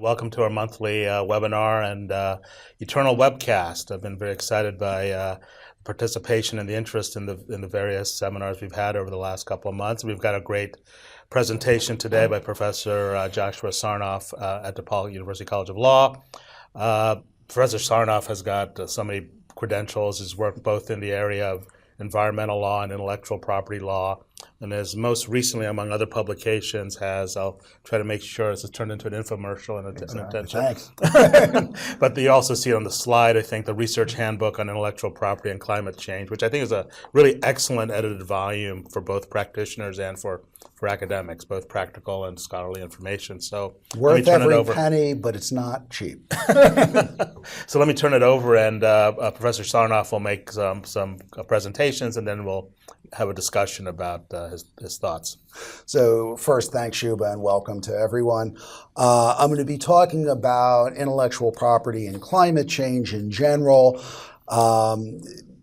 Welcome to our monthly webinar and Eternal Webcast. I've been very excited by participation and the interest in the various seminars we've had over the last couple of months. We've got a great presentation today by Professor Joshua Sarnoff at DePaul University College of Law. Professor Sarnoff has got so many credentials. He's worked both in the area of environmental law and intellectual property law, and as most recently, among other publications, I'll try to make sure it's turned into an infomercial and unintentional. Thanks. But you also see on the slide, I think, the Research Handbook on Intellectual Property and Climate Change, which I think is a really excellent edited volume for both practitioners and for academics, both practical and scholarly information. So Worth every penny, but it's not cheap. So let me turn it over, and Professor Sarnoff will make some presentations, and then we'll have a discussion about his thoughts. So first, thanks, Shuba, and welcome to everyone. I'm going to be talking about intellectual property and climate change in general.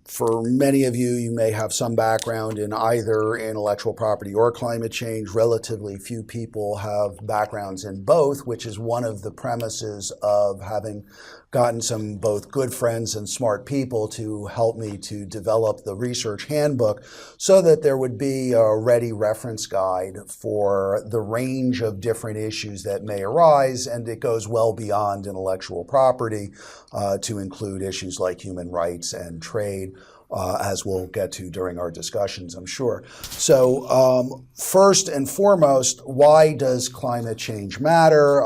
For many of you, you may have some background in either intellectual property or climate change. Relatively few people have backgrounds in both, which is one of the premises of having gotten some both good friends and smart people to help me to develop the research handbook so that there would be a ready reference guide for the range of different issues that may arise, and it goes well beyond intellectual property to include issues like human rights and trade, as we'll get to during our discussions, I'm sure. So first and foremost, why does climate change matter?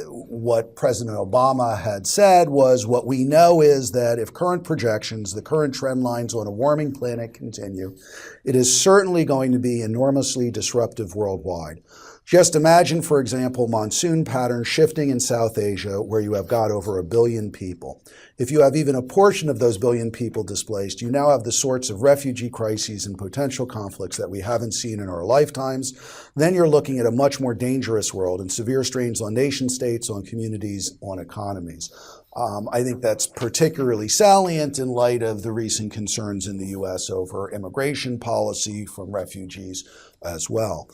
What President Obama had said was, what we know is that if current projections, the current trend lines on a warming planet continue, it is certainly going to be enormously disruptive worldwide. Just imagine, for example, monsoon patterns shifting in South Asia, where you have got over 1 billion people. If you have even a portion of those billion people displaced, you now have the sorts of refugee crises and potential conflicts that we haven't seen in our lifetimes. Then you're looking at a much more dangerous world and severe strains on nation states, on communities, on economies. I think that's particularly salient in light of the recent concerns in the U.S. over immigration policy from refugees as well.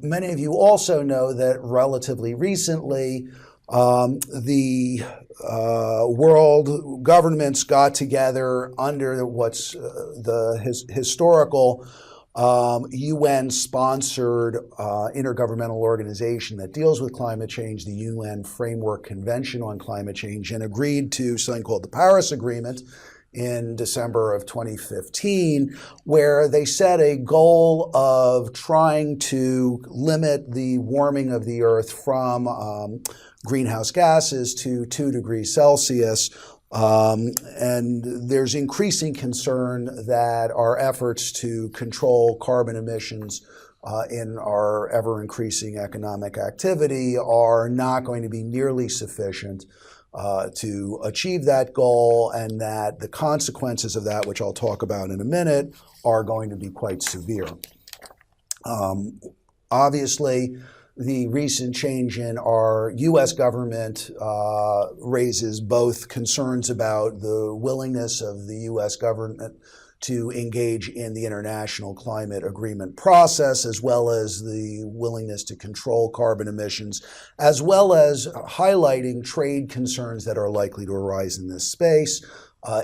Many of you also know that relatively recently, the world governments got together under what's the historical UN-sponsored intergovernmental organization that deals with climate change, the UN Framework Convention on Climate Change, and agreed to something called the Paris Agreement in December of 2015, where they set a goal of trying to limit the warming of the Earth from greenhouse gases to 2 degrees Celsius. And there's increasing concern that our efforts to control carbon emissions in our ever-increasing economic activity are not going to be nearly sufficient to achieve that goal, and that the consequences of that, which I'll talk about in a minute, are going to be quite severe. Obviously, the recent change in our U.S. government raises both concerns about the willingness of the U.S. government to engage in the international climate agreement process, as well as the willingness to control carbon emissions, as well as highlighting trade concerns that are likely to arise in this space.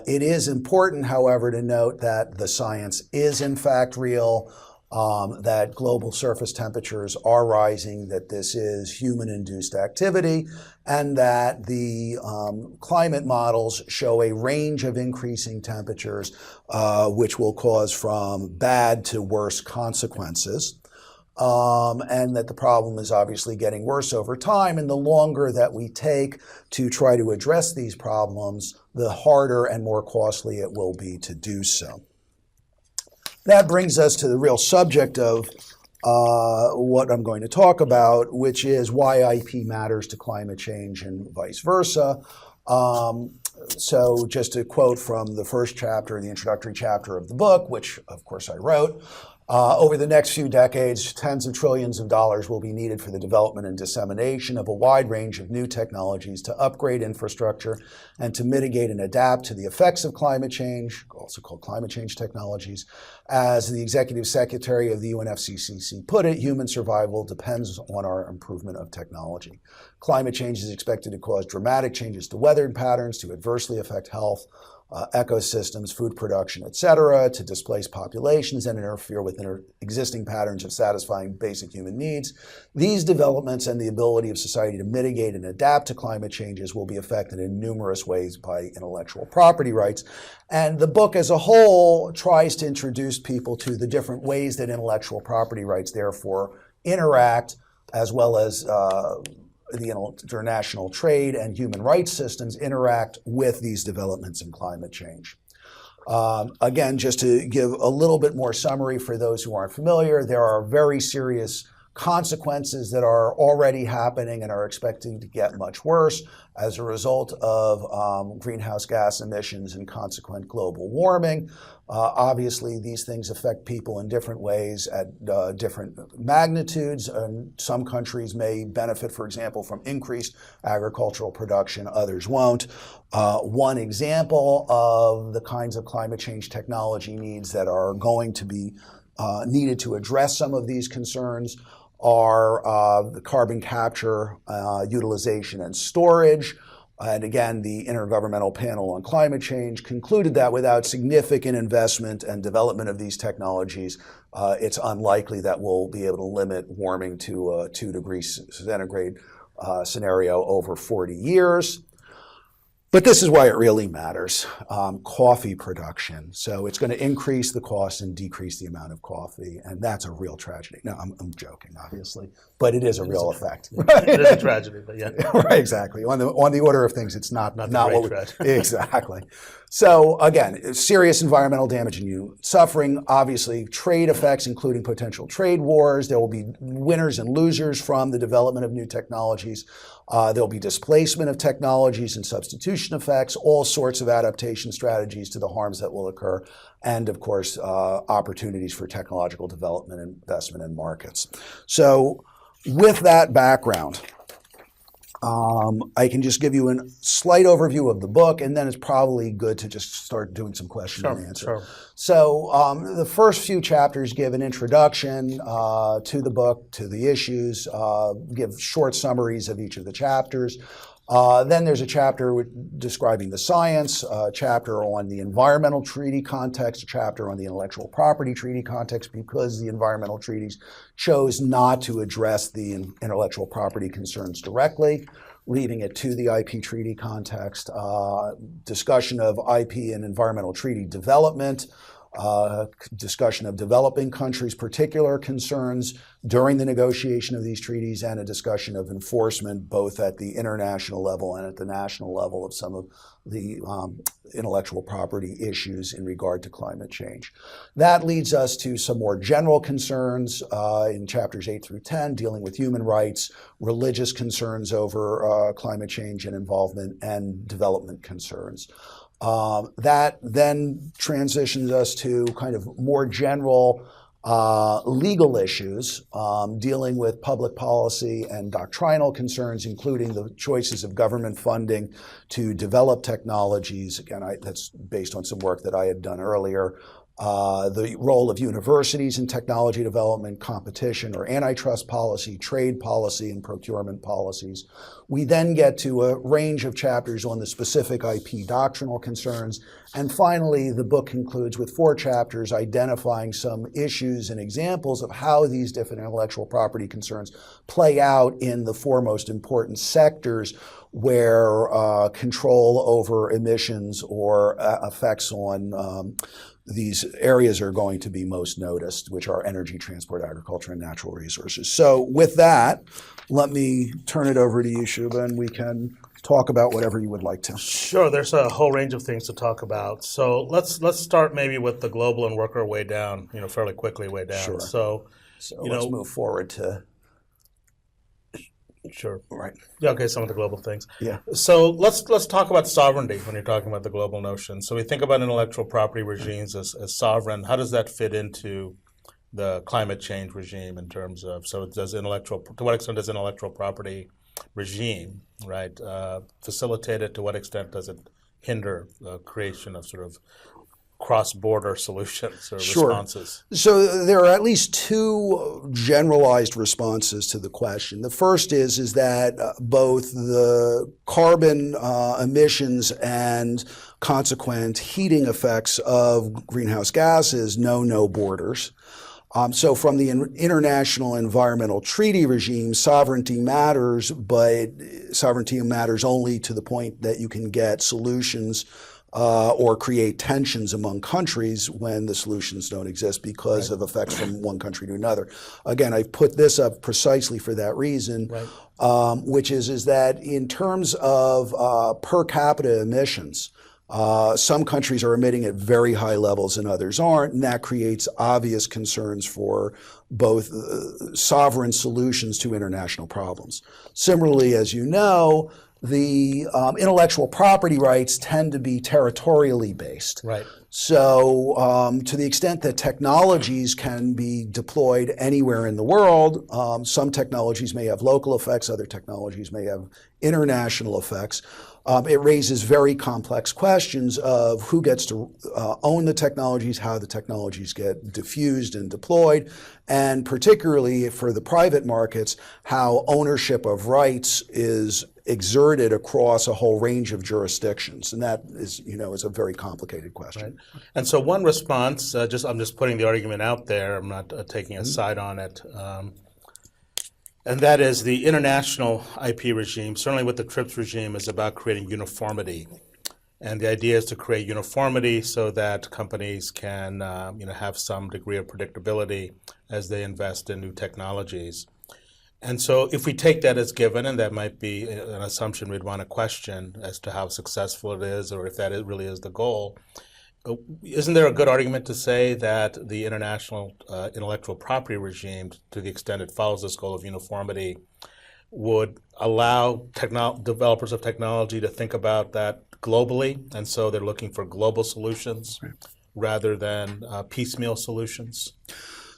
It is important, however, to note that the science is in fact real, that global surface temperatures are rising, that this is human-induced activity, and that the climate models show a range of increasing temperatures, which will cause from bad to worse consequences. And that the problem is obviously getting worse over time, and the longer that we take to try to address these problems, the harder and more costly it will be to do so. That brings us to the real subject of what I'm going to talk about, which is why IP matters to climate change and vice versa. So just a quote from the first chapter, the introductory chapter of the book, which of course I wrote. Over the next few decades, tens of trillions of dollars will be needed for the development and dissemination of a wide range of new technologies to upgrade infrastructure and to mitigate and adapt to the effects of climate change, also called climate change technologies. As the Executive Secretary of the UNFCCC put it, human survival depends on our improvement of technology. Climate change is expected to cause dramatic changes to weather patterns, to adversely affect health, ecosystems, food production, et cetera, to displace populations and interfere with existing patterns of satisfying basic human needs. These developments and the ability of society to mitigate and adapt to climate changes will be affected in numerous ways by intellectual property rights. And the book as a whole tries to introduce people to the different ways that intellectual property rights therefore interact, as well as the international trade and human rights systems interact with these developments in climate change. Again, just to give a little bit more summary for those who aren't familiar, there are very serious consequences that are already happening and are expecting to get much worse as a result of greenhouse gas emissions and consequent global warming. Obviously, these things affect people in different ways at different magnitudes, and some countries may benefit, for example, from increased agricultural production, others won't. One example of the kinds of climate change technology needs that are going to be needed to address some of these concerns are the carbon capture, utilization, and storage. And again, the Intergovernmental Panel on Climate Change concluded that without significant investment and development of these technologies, it's unlikely that we'll be able to limit warming to a 2 degrees centigrade scenario over 40 years. But this is why it really matters, coffee production. So it's going to increase the cost and decrease the amount of coffee, and that's a real tragedy. No, I'm joking, obviously, but it is a real effect. It is a tragedy, but yeah. Right, exactly. On the order of things, it's not what tragedy. Exactly. So again, serious environmental damage and human suffering, obviously trade effects, including potential trade wars. There will be winners and losers from the development of new technologies. There'll be displacement of technologies and substitution effects, all sorts of adaptation strategies to the harms that will occur, and of course, opportunities for technological development, investment, and markets. So with that background, I can just give you a slight overview of the book, and then it's probably good to just start doing some question and answer. Sure. So the first few chapters give an introduction to the book, to the issues, give short summaries of each of the chapters. Then there's a chapter describing the science, a chapter on the environmental treaty context, a chapter on the intellectual property treaty context, because the environmental treaties chose not to address the intellectual property concerns directly, leaving it to the IP treaty context, discussion of IP and environmental treaty development, discussion of developing countries' particular concerns during the negotiation of these treaties, and a discussion of enforcement both at the international level and at the national level of some of the intellectual property issues in regard to climate change. That leads us to some more general concerns in chapters 8 through 10, dealing with human rights, religious concerns over climate change and involvement, and development concerns. That then transitions us to kind of more general legal issues dealing with public policy and doctrinal concerns, including the choices of government funding to develop technologies. Again, that's based on some work that I had done earlier. The role of universities in technology development, competition or antitrust policy, trade policy, and procurement policies. We then get to a range of chapters on the specific IP doctrinal concerns. And finally, the book concludes with 4 chapters identifying some issues and examples of how these different intellectual property concerns play out in the 4 most important sectors where control over emissions or effects on these areas are going to be most noticed, which are energy, transport, agriculture, and natural resources. So with that, let me turn it over to you, Shubha, and we can talk about whatever you would like to. Sure, there's a whole range of things to talk about. So let's start maybe with the global and work our way down, fairly quickly way down. Sure. So let's move forward to. Sure. Right. Yeah, okay, some of the global things. Yeah. So let's talk about sovereignty when you're talking about the global notion. So we think about intellectual property regimes as sovereign. How does that fit into the climate change regime in terms of, so to what extent does intellectual property regime, right, facilitate it? To what extent does it hinder the creation of sort of cross-border solutions or responses? So there are at least two generalized responses to the question. The first is that both the carbon emissions and consequent heating effects of greenhouse gases know no borders. So from the international environmental treaty regime, sovereignty matters, but sovereignty matters only to the point that you can get solutions or create tensions among countries when the solutions don't exist because of effects from one country to another. Again, I put this up precisely for that reason, which is that in terms of per capita emissions, some countries are emitting at very high levels and others aren't, and that creates obvious concerns for both sovereign solutions to international problems. Similarly, as you know, the intellectual property rights tend to be territorially based. Right. So to the extent that technologies can be deployed anywhere in the world, some technologies may have local effects, other technologies may have international effects. It raises very complex questions of who gets to own the technologies, how the technologies get diffused and deployed, and particularly for the private markets, how ownership of rights is exerted across a whole range of jurisdictions, and that is a very complicated question. Right. And so one response, I'm just putting the argument out there. I'm not taking a side on it. And that is the international IP regime, certainly with the TRIPS regime, is about creating uniformity. And the idea is to create uniformity so that companies can have some degree of predictability as they invest in new technologies. And so if we take that as given, and that might be an assumption we'd want to question as to how successful it is or if that really is the goal, isn't there a good argument to say that the international intellectual property regime, to the extent it follows this goal of uniformity, would allow developers of technology to think about that globally, and so they're looking for global solutions rather than piecemeal solutions?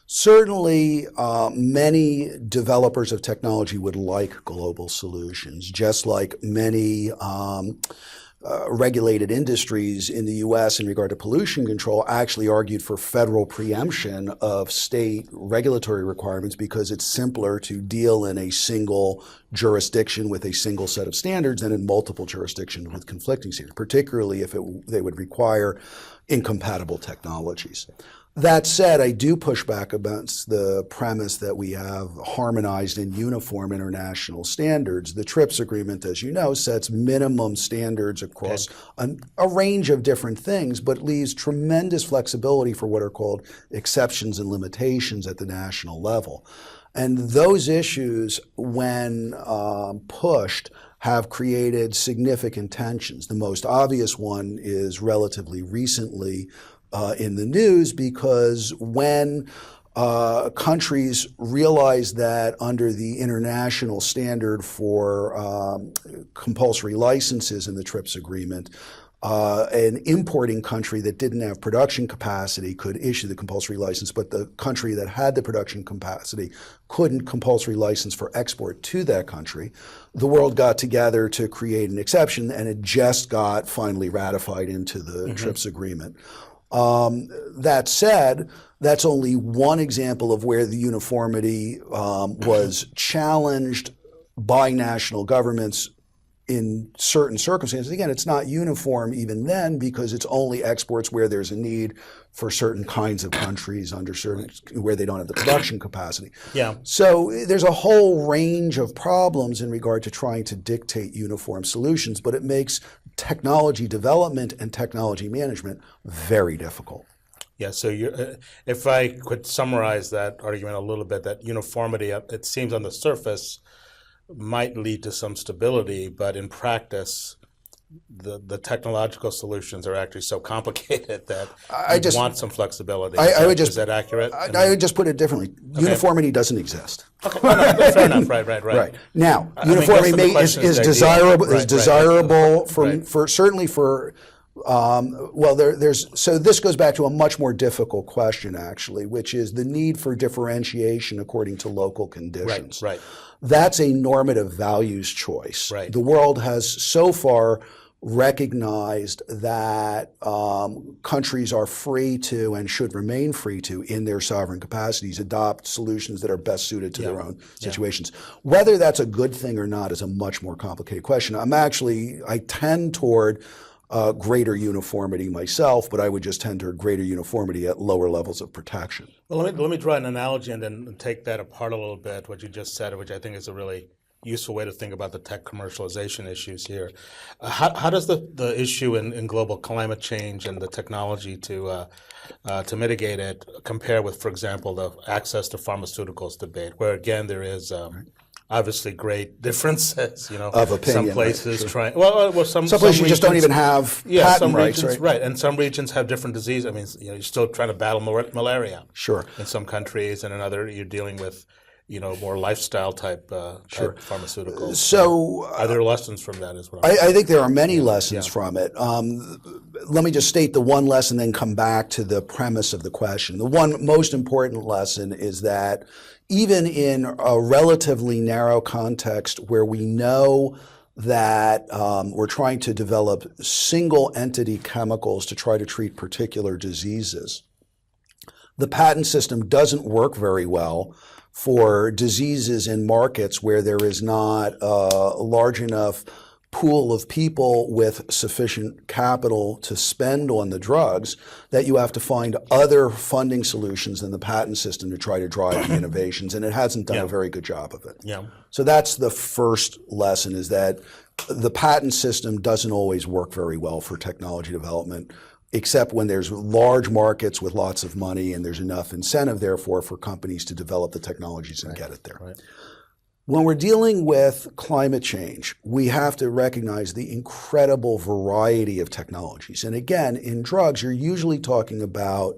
Certainly, many developers of technology would like global solutions, just like many regulated industries in the U.S. in regard to pollution control actually argued for federal preemption of state regulatory requirements because it's simpler to deal in a single jurisdiction with a single set of standards than in multiple jurisdictions with conflicting standards, particularly if they would require incompatible technologies. That said, I do push back against the premise that we have harmonized and uniform international standards. The TRIPS agreement, as you know, sets minimum standards across a range of different things, but leaves tremendous flexibility for what are called exceptions and limitations at the national level. And those issues, when pushed, have created significant tensions. The most obvious one is relatively recently in the news because when countries realize that under the international standard for compulsory licenses in the TRIPS agreement, an importing country that didn't have production capacity could issue the compulsory license, but the country that had the production capacity couldn't compulsory license for export to that country. The world got together to create an exception, and it just got finally ratified into the TRIPS agreement. That said, that's only one example of where the uniformity was challenged by national governments in certain circumstances. Again, it's not uniform even then because it's only exports where there's a need for certain kinds of countries under certain where they don't have the production capacity. Yeah. So there's a whole range of problems in regard to trying to dictate uniform solutions, but it makes technology development and technology management very difficult. Yeah, so if I could summarize that argument a little bit, that uniformity, it seems on the surface, might lead to some stability, but in practice, the technological solutions are actually so complicated that you want some flexibility. Is that accurate? I would just put it differently. Okay. Uniformity doesn't exist. Okay. No, fair enough. Right. Now, uniformity is desirable. For certainly for Well, so this goes back to a much more difficult question, actually, which is the need for differentiation according to local conditions. Right. That's a normative values choice. Right. The world has so far recognized that countries are free to and should remain free to, in their sovereign capacities, adopt solutions that are best suited to their own situations. Whether that's a good thing or not is a much more complicated question. I tend toward greater uniformity myself, but I would just tend toward greater uniformity at lower levels of protection. Well, let me draw an analogy and then take that apart a little bit, what you just said, which I think is a really useful way to think about the tech commercialization issues here. How does the issue in global climate change and the technology to mitigate it compare with, for example, the access to pharmaceuticals debate, where again there is obviously great differences, of opinion. Some places right, sure. Some places you just don't even have patent some rights, regions, right? And some regions have different disease. I mean, you're still trying to battle malaria. Sure. In some countries, and in other, you're dealing with more lifestyle type pharmaceuticals. So are there lessons from that as well? I think there are many lessons from it. Let me just state the one lesson, then come back to the premise of the question. The one most important lesson is that even in a relatively narrow context where we know that we're trying to develop single entity chemicals to try to treat particular diseases, the patent system doesn't work very well for diseases in markets where there is not a large enough pool of people with sufficient capital to spend on the drugs, that you have to find other funding solutions in the patent system to try to drive the innovations, and it hasn't done a very good job of it. Yeah. So that's the first lesson, is that the patent system doesn't always work very well for technology development, except when there's large markets with lots of money and there's enough incentive, therefore, for companies to develop the technologies and get it there. Right. When we're dealing with climate change, we have to recognize the incredible variety of technologies. And again, in drugs, you're usually talking about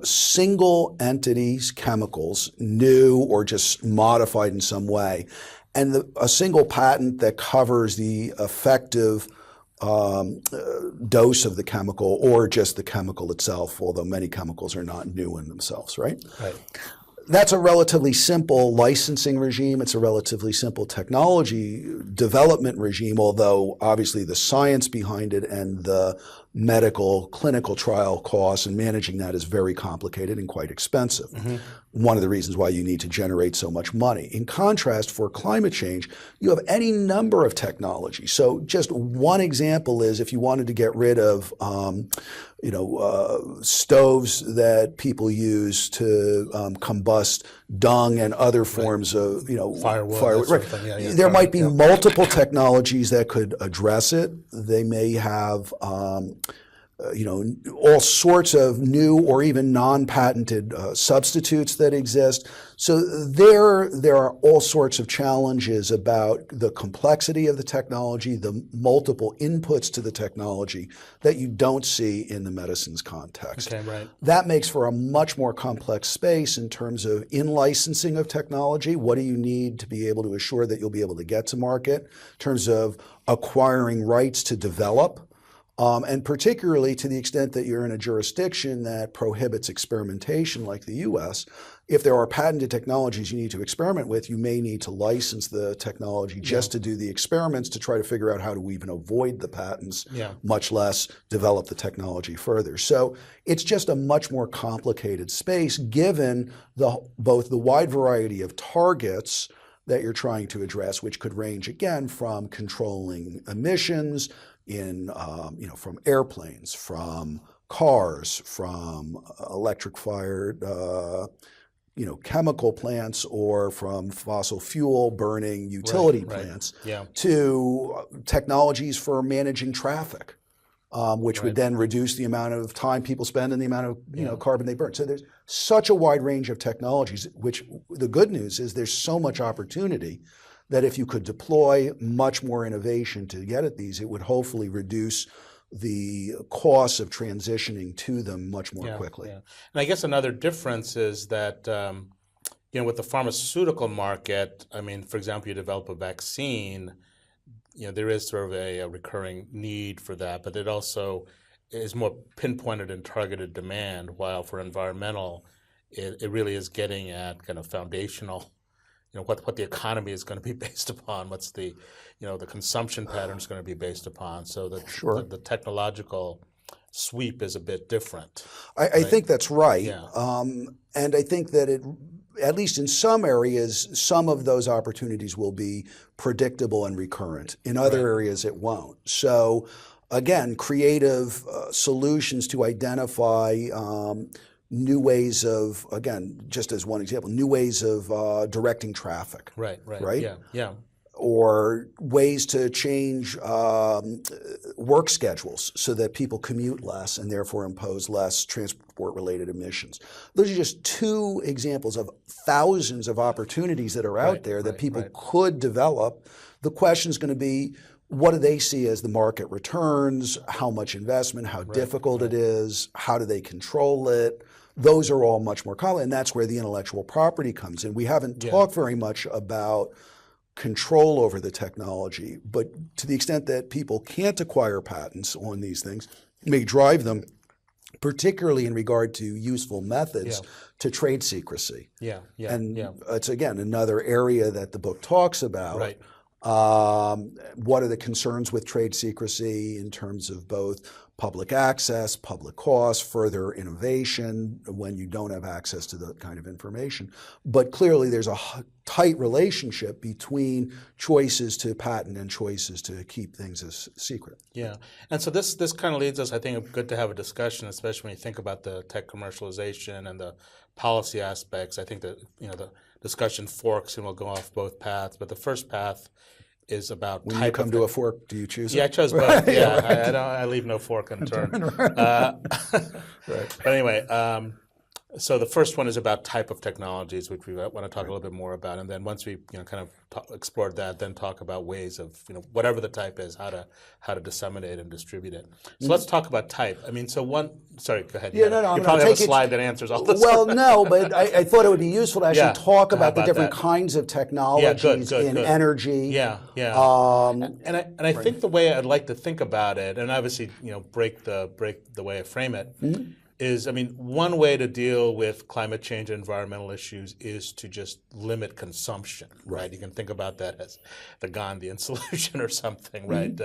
single entities, chemicals, new or just modified in some way, and a single patent that covers the effective dose of the chemical or just the chemical itself, although many chemicals are not new in themselves, right? Right. That's a relatively simple licensing regime. It's a relatively simple technology development regime, although obviously the science behind it and the medical clinical trial costs and managing that is very complicated and quite expensive. Mm-hmm. One of the reasons why you need to generate so much money. In contrast, for climate change, you have any number of technologies. So just one example is if you wanted to get rid of stoves that people use to combust dung and other forms of firewood. Right. There might be multiple technologies that could address it. They may have all sorts of new or even non-patented substitutes that exist. So there are all sorts of challenges about the complexity of the technology, the multiple inputs to the technology that you don't see in the medicines context. Okay, right. That makes for a much more complex space in terms of in-licensing of technology. What do you need to be able to assure that you'll be able to get to market? In terms of acquiring rights to develop. And particularly to the extent that you're in a jurisdiction that prohibits experimentation like the U.S., if there are patented technologies you need to experiment with, you may need to license the technology just to do the experiments to try to figure out how to even avoid the patents, much less develop the technology further. So it's just a much more complicated space given both the wide variety of targets that you're trying to address, which could range again from controlling emissions from airplanes, from cars, from electric-fired, chemical plants, or from fossil fuel burning utility plants, to technologies for managing traffic, which would then reduce the amount of time people spend and the amount of carbon they burn. So there's such a wide range of technologies, which the good news is there's so much opportunity that if you could deploy much more innovation to get at these, it would hopefully reduce the costs of transitioning to them much more quickly. Yeah. And I guess another difference is that, with the pharmaceutical market, I mean, for example, you develop a vaccine, there is sort of a recurring need for that, but it also is more pinpointed and targeted demand, while for environmental, it really is getting at kind of foundational, what the economy is going to be based upon, what's the consumption pattern is going to be based upon. So Sure. the technological sweep is a bit different. I think that's right. Yeah. And I think that at least in some areas, some of those opportunities will be predictable and recurrent. In other areas, it won't. So again, creative solutions to identify new ways of, again, just as one example, new ways of directing traffic. Right. Yeah. Or ways to change work schedules so that people commute less and therefore impose less transport-related emissions. Those are just two examples of thousands of opportunities that are out there that people could develop. The question is going to be, what do they see as the market returns? How much investment? How difficult it is? How do they control it? Those are all much more common, and that's where the intellectual property comes in. We haven't talked very much about control over the technology, but to the extent that people can't acquire patents on these things, may drive them, particularly in regard to useful methods, to trade secrecy. And it's, again, another area that the book talks about. Right. What are the concerns with trade secrecy in terms of both public access, public costs, further innovation when you don't have access to that kind of information? But clearly there's a tight relationship between choices to patent and choices to keep things as secret. Yeah, and so this kind of leads us, I think, good to have a discussion, especially when you think about the tech commercialization and the policy aspects. I think that the discussion forks and will go off both paths, but the first path is about when type you come of to a fork, do you choose it? Yeah, I chose both. I leave no fork unturned. But anyway, so the first one is about type of technologies, which we want to talk a little bit more about, and then once we kind of explored that, then talk about ways of whatever the type is, how to disseminate and distribute it. So let's talk about type. I mean, sorry, go ahead. You probably have a slide that answers all this. Well, no, but I thought it would be useful to actually talk about the different kinds of technologies in energy. And I think the way I'd like to think about it, and obviously break the way I frame it, is, one way to deal with climate change and environmental issues is to just limit consumption, right? You can think about that as the Gandhian solution or something, right?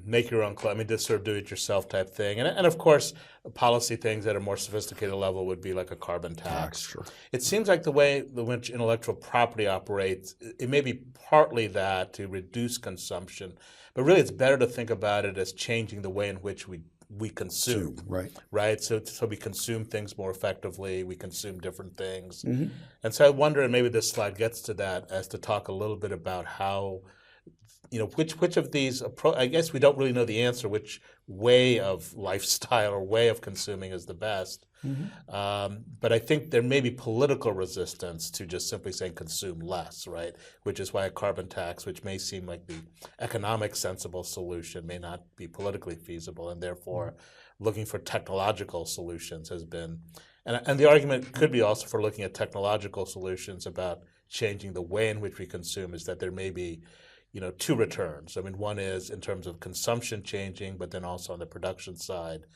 Make your own climate, just sort of do-it-yourself type thing. And of course, policy things at a more sophisticated level would be like a carbon tax. Sure. It seems like the way in which intellectual property operates, it may be partly that to reduce consumption, but really it's better to think about it as changing the way in which we consume, right? So we consume things more effectively. We consume different things, and so I wonder, and maybe this slide gets to that, as to talk a little bit about how, which of these I guess we don't really know the answer, which way of lifestyle or way of consuming is the best. But I think there may be political resistance to just simply saying consume less, right? Which is why a carbon tax, which may seem like the economic sensible solution, may not be politically feasible, and therefore looking for technological solutions has been, and the argument could be also for looking at technological solutions about changing the way in which we consume, is that there may be two returns. One is in terms of consumption changing, but then also on the production side,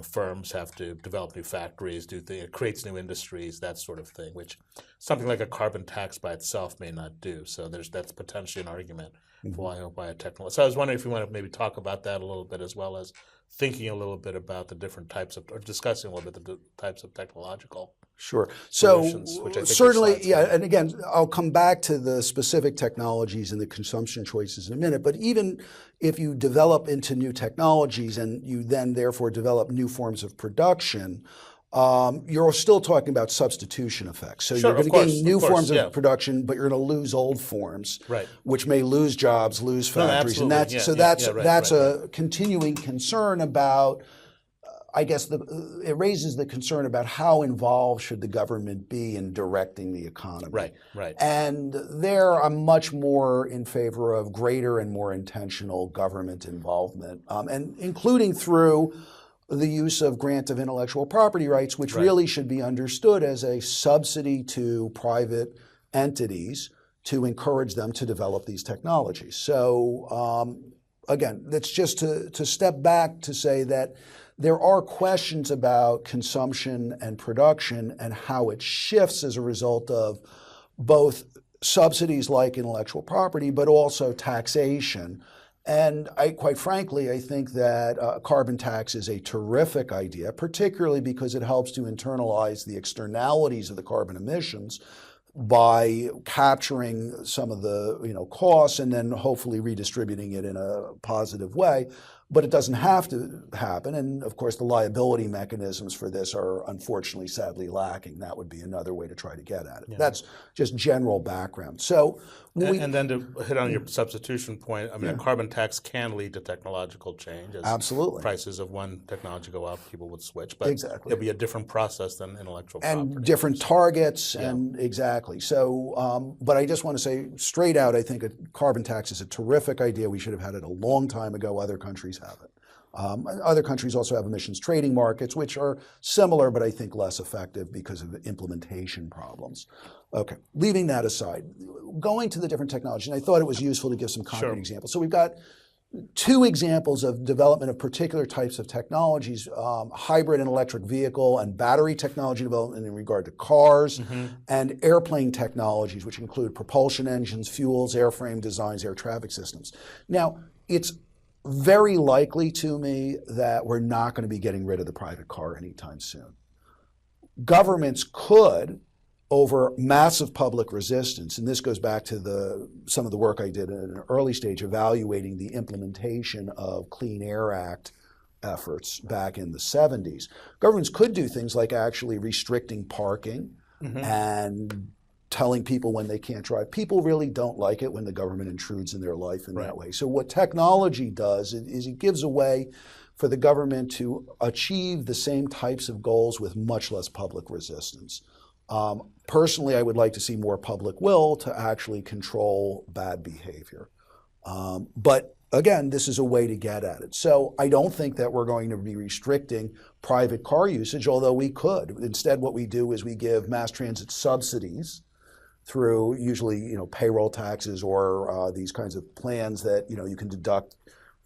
firms have to develop new factories, it creates new industries, that sort of thing, which something like a carbon tax by itself may not do. So that's potentially an argument for why a technology. So I was wondering if you want to maybe talk about that a little bit, as well as thinking a little bit about the different types of, or discussing a little bit the types of technological solutions, which I think certainly, and again, I'll come back to the specific technologies and the consumption choices in a minute, but even if you develop into new technologies and you then therefore develop new forms of production, you're still talking about substitution effects. So you're going to gain new forms of production, but you're going to lose old forms, which may lose jobs, lose factories, and that's a continuing concern about. I guess it raises the concern about how involved should the government be in directing the economy. Right. And there, I'm much more in favor of greater and more intentional government involvement, and including through the use of grant of intellectual property rights, which really should be understood as a subsidy to private entities to encourage them to develop these technologies. So again, that's just to step back to say that there are questions about consumption and production and how it shifts as a result of both subsidies like intellectual property, but also taxation. And quite frankly, I think that a carbon tax is a terrific idea, particularly because it helps to internalize the externalities of the carbon emissions by capturing some of the costs and then hopefully redistributing it in a positive way. But it doesn't have to happen. And of course, the liability mechanisms for this are unfortunately, sadly lacking. That would be another way to try to get at it. Yeah. That's just general background. So, and then to hit on your substitution point, I mean, a carbon tax can lead to technological change. As absolutely. Prices of one technology go up, people would switch. But exactly. It'll be a different process than intellectual property. And different targets, and exactly. So, but I just want to say straight out, I think a carbon tax is a terrific idea. We should have had it a long time ago. Other countries have it. Other countries also have emissions trading markets, which are similar, but I think less effective because of implementation problems. Okay, leaving that aside, going to the different technologies, and I thought it was useful to give some concrete examples. So we've got two examples of development of particular types of technologies, hybrid and electric vehicle and battery technology development in regard to cars, and airplane technologies, which include propulsion engines, fuels, airframe designs, air traffic systems. Now, it's very likely to me that we're not going to be getting rid of the private car anytime soon. Governments could, over massive public resistance, and this goes back to some of the work I did at an early stage evaluating the implementation of Clean Air Act efforts back in the 70s. Governments could do things like actually restricting parking and telling people when they can't drive. People really don't like it when the government intrudes in their life in that way. So what technology does is it gives a way for the government to achieve the same types of goals with much less public resistance. Personally, I would like to see more public will to actually control bad behavior. But again, this is a way to get at it. So I don't think that we're going to be restricting private car usage, although we could. Instead, what we do is we give mass transit subsidies through usually payroll taxes or these kinds of plans that you can deduct.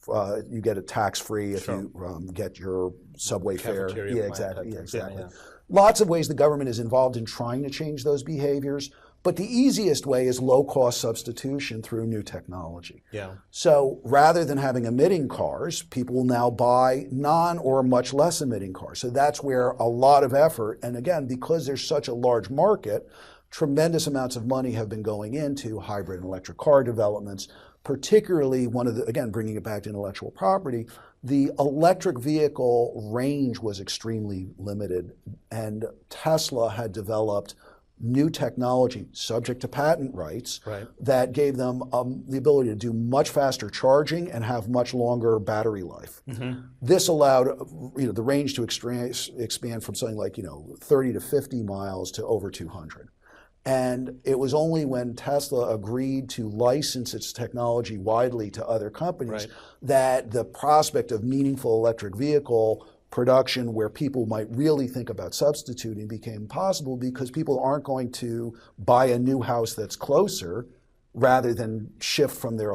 You get it tax-free if you get your subway fare. Yeah, exactly. Lots of ways the government is involved in trying to change those behaviors, but the easiest way is low-cost substitution through new technology. So rather than having emitting cars, people will now buy non or much less emitting cars. So that's where a lot of effort, and again, because there's such a large market, tremendous amounts of money have been going into hybrid and electric car developments, particularly again, bringing it back to intellectual property, the electric vehicle range was extremely limited, and Tesla had developed new technology subject to patent rights that gave them the ability to do much faster charging and have much longer battery life. This allowed the range to expand from something like 30 to 50 miles to over 200. And it was only when Tesla agreed to license its technology widely to other companies that the prospect of meaningful electric vehicle production where people might really think about substituting became possible, because people aren't going to buy a new house that's closer rather than shift from their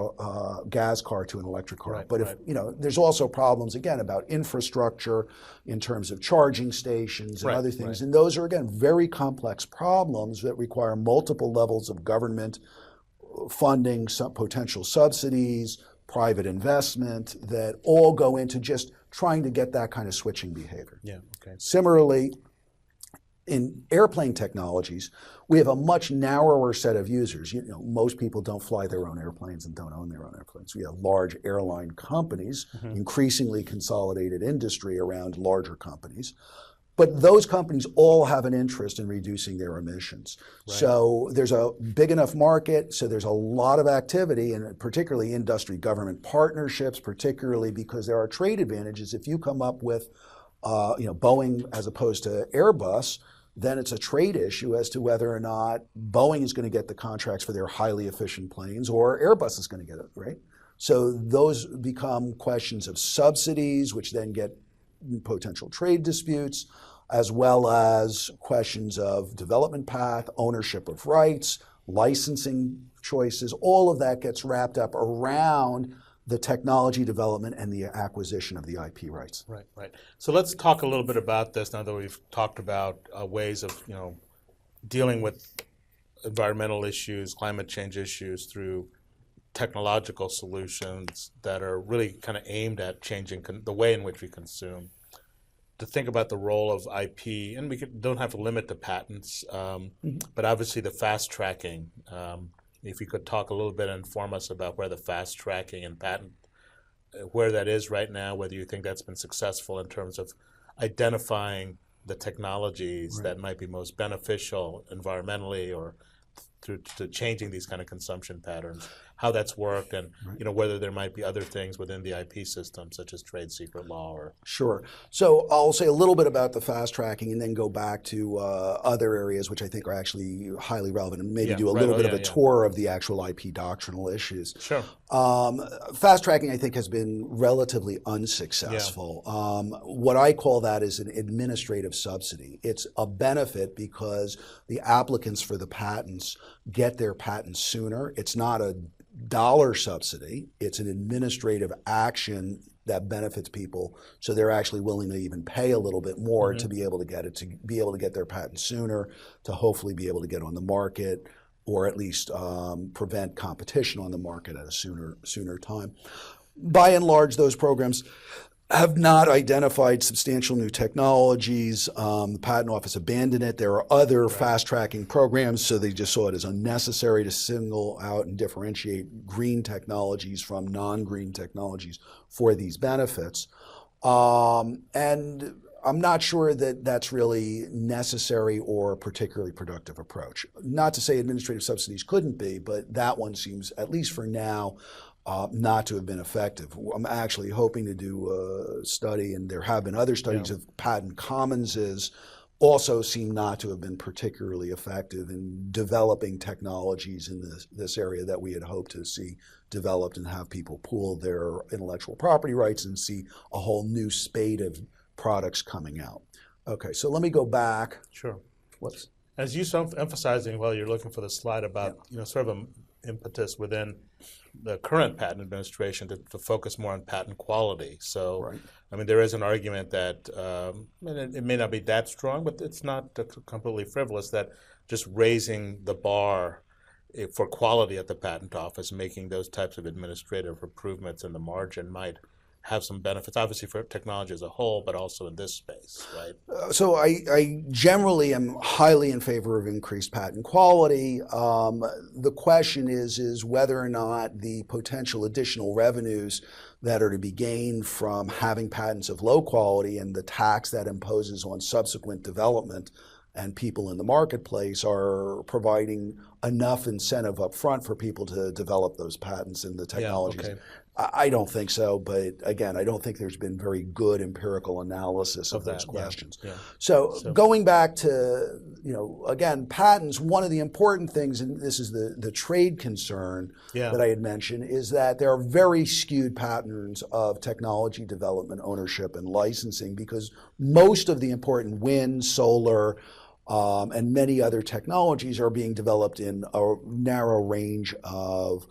gas car to an electric car. But if there's also problems again about infrastructure in terms of charging stations and other things, and those are again very complex problems that require multiple levels of government funding, some potential subsidies, private investment that all go into just trying to get that kind of switching behavior. Similarly, in airplane technologies, we have a much narrower set of users. Most people don't fly their own airplanes and don't own their own airplanes. We have large airline companies, increasingly consolidated industry around larger companies. But those companies all have an interest in reducing their emissions. So there's a big enough market, so there's a lot of activity, and particularly industry-government partnerships, particularly because there are trade advantages. If you come up with Boeing as opposed to Airbus, then it's a trade issue as to whether or not Boeing is going to get the contracts for their highly efficient planes or Airbus is going to get it, right? So those become questions of subsidies, which then get potential trade disputes, as well as questions of development path, ownership of rights, licensing choices, all of that gets wrapped up around the technology development and the acquisition of the IP rights. Right, right. So let's talk a little bit about this now that we've talked about ways of, dealing with environmental issues, climate change issues through technological solutions that are really kind of aimed at changing the way in which we consume. To think about the role of IP, and don't have to limit to patents, but obviously the fast tracking. If you could talk a little bit and inform us about where the fast tracking and patent, where that is right now, whether you think that's been successful in terms of identifying the technologies that might be most beneficial environmentally or to changing these kind of consumption patterns, how that's worked, and whether there might be other things within the IP system, such as trade secret law or. Sure. So I'll say a little bit about the fast tracking and then go back to other areas which I think are actually highly relevant, and maybe do a little bit of a tour of the actual IP doctrinal issues. Sure. Fast tracking, I think, has been relatively unsuccessful. What I call that is an administrative subsidy. It's a benefit because the applicants for the patents get their patents sooner. It's not a dollar subsidy. It's an administrative action that benefits people, so they're actually willing to even pay a little bit more to be able to get it, to be able to get their patents sooner, to hopefully be able to get on the market, or at least prevent competition on the market at a sooner time. By and large, those programs have not identified substantial new technologies. The Patent Office abandoned it. There are other fast-tracking programs, so they just saw it as unnecessary to single out and differentiate green technologies from non-green technologies for these benefits. And I'm not sure that that's really necessary or a particularly productive approach. Not to say administrative subsidies couldn't be, but that one seems, at least for now, not to have been effective. I'm actually hoping to do a study, and there have been other studies of patent commonses also seem not to have been particularly effective in developing technologies in this area that we had hoped to see developed and have people pool their intellectual property rights and see a whole new spate of products coming out. Okay, so let me go back. Sure. As you emphasizing while you're looking for the slide about sort of an impetus within the current patent administration to focus more on patent quality. So, I mean, there is an argument that, and it may not be that strong, but it's not completely frivolous, that just raising the bar for quality at the patent office, making those types of administrative improvements in the margin might have some benefits, obviously for technology as a whole, but also in this space, right? So I generally am highly in favor of increased patent quality. The question is whether or not the potential additional revenues that are to be gained from having patents of low quality and the tax that imposes on subsequent development and people in the marketplace are providing enough incentive up front for people to develop those patents and the technologies. I don't think so, but again, I don't think there's been very good empirical analysis of those questions. So going back to, again, patents, one of the important things, and this is the trade concern that I had mentioned, is that there are very skewed patterns of technology development, ownership, and licensing, because most of the important wind, solar, and many other technologies are being developed in a narrow range of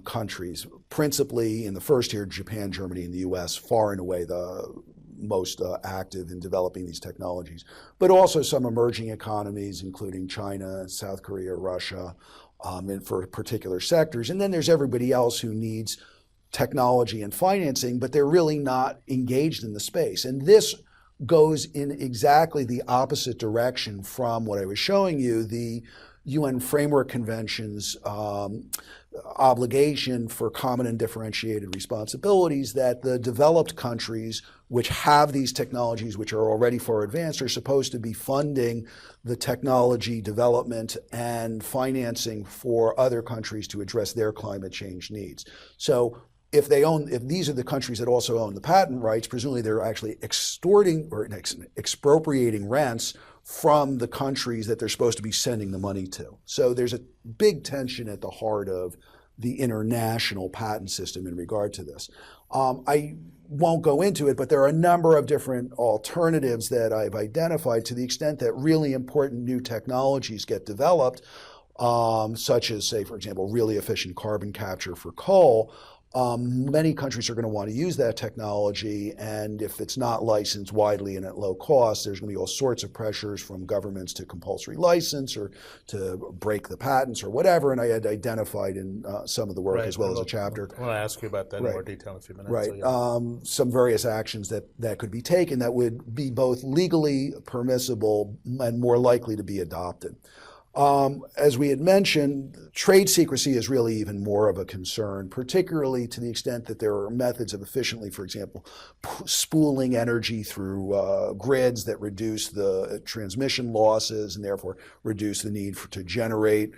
countries, principally in the first tier, Japan, Germany, and the US, far and away the most active in developing these technologies, but also some emerging economies, including China, South Korea, Russia, and for particular sectors. And then there's everybody else who needs technology and financing, but they're really not engaged in the space. And this goes in exactly the opposite direction from what I was showing you, the UN Framework Convention's obligation for common and differentiated responsibilities, that the developed countries which have these technologies which are already far advanced are supposed to be funding the technology development and financing for other countries to address their climate change needs. So if these are the countries that also own the patent rights, presumably they're actually extorting or expropriating rents from the countries that they're supposed to be sending the money to. So there's a big tension at the heart of the international patent system in regard to this. I won't go into it, but there are a number of different alternatives that I've identified to the extent that really important new technologies get developed. such as, say, for example, really efficient carbon capture for coal. Many countries are going to want to use that technology, and if it's not licensed widely and at low cost, there's going to be all sorts of pressures from governments to compulsory license or to break the patents or whatever, and I had identified in some of the work as well as a chapter. I want to ask you about that in more detail in a few minutes. Right. So, yeah. Some various actions that could be taken that would be both legally permissible and more likely to be adopted. As we had mentioned, trade secrecy is really even more of a concern, particularly to the extent that there are methods of efficiently, for example, spooling energy through grids that reduce the transmission losses and therefore reduce the need to generate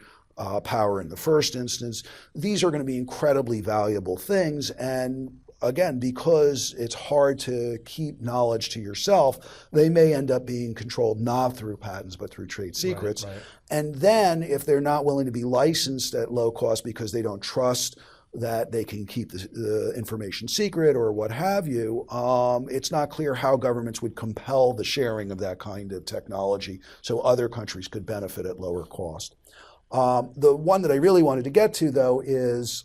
power in the first instance. These are going to be incredibly valuable things, and again, because it's hard to keep knowledge to yourself, they may end up being controlled not through patents but through trade secrets. Right. And then if they're not willing to be licensed at low cost because they don't trust that they can keep the information secret or what have you, it's not clear how governments would compel the sharing of that kind of technology so other countries could benefit at lower cost. The one that I really wanted to get to, though, is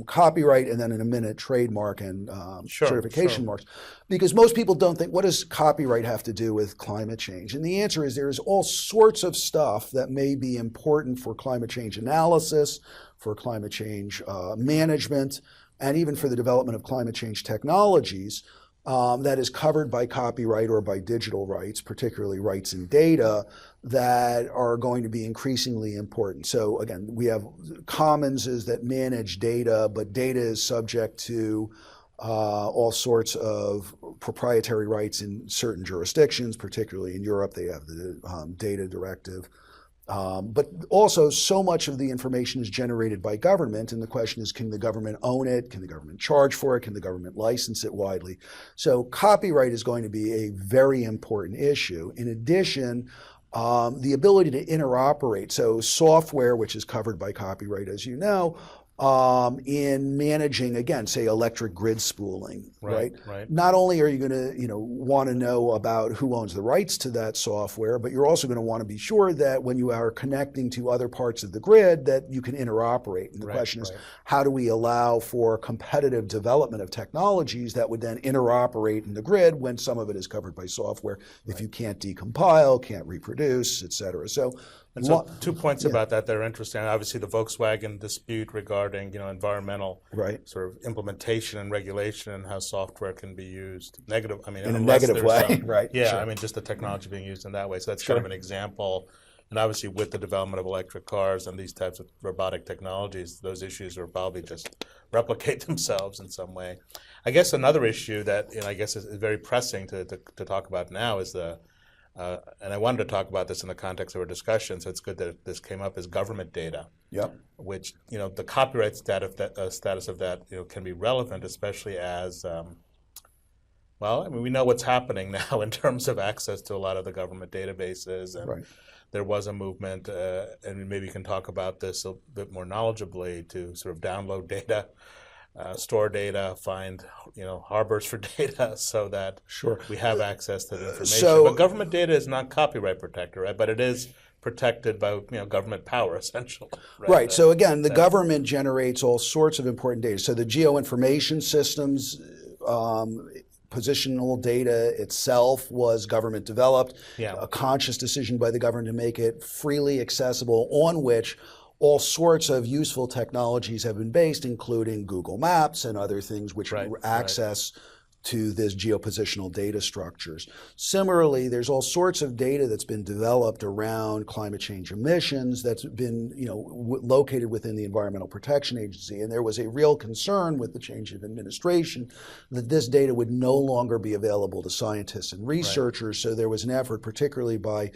copyright, and then in a minute, trademark and certification marks. Because most people don't think, what does copyright have to do with climate change? And the answer is there's all sorts of stuff that may be important for climate change analysis, for climate change management, and even for the development of climate change technologies that is covered by copyright or by digital rights, particularly rights in data, that are going to be increasingly important. So again, we have commonses that manage data, but data is subject to all sorts of proprietary rights in certain jurisdictions, particularly in Europe. They have the data directive. But also, so much of the information is generated by government, and the question is, can the government own it? Can the government charge for it? Can the government license it widely? So copyright is going to be a very important issue. In addition, the ability to interoperate, so software, which is covered by copyright, as you know, in managing, again, say electric grid spooling, right? Not only are you going to, want to know about who owns the rights to that software, but you're also going to want to be sure that when you are connecting to other parts of the grid, that you can interoperate. And the question is, how do we allow for competitive development of technologies that would then interoperate in the grid when some of it is covered by software, if you can't decompile, can't reproduce, et cetera. So 2 points about that are interesting. Obviously, the Volkswagen dispute regarding environmental sort of implementation and regulation and how software can be used in a negative way, right? Yeah, just the technology being used in that way. So that's kind of an example. And obviously, with the development of electric cars and these types of robotic technologies, those issues will probably just replicate themselves in some way. I guess another issue that I guess is very pressing to talk about now is and I wanted to talk about this in the context of our discussion, so it's good that this came up, is government data. Which, the copyright status of that, can be relevant, especially as, we know what's happening now in terms of access to a lot of the government databases. And there was a movement, and maybe you can talk about this a bit more knowledgeably, to sort of download data, store data, find harbors for data, so that we have access to the information. But government data is not copyright protected, right? But it is protected by government power, essentially. Right. So again, the government generates all sorts of important data. So the geoinformation systems, positional data itself was government developed, a conscious decision by the government to make it freely accessible, on which all sorts of useful technologies have been based, including Google Maps and other things which access to this geopositional data structures. Similarly, there's all sorts of data that's been developed around climate change emissions that's been located within the Environmental Protection Agency. And there was a real concern with the change of administration that this data would no longer be available to scientists and researchers. So there was an effort, particularly by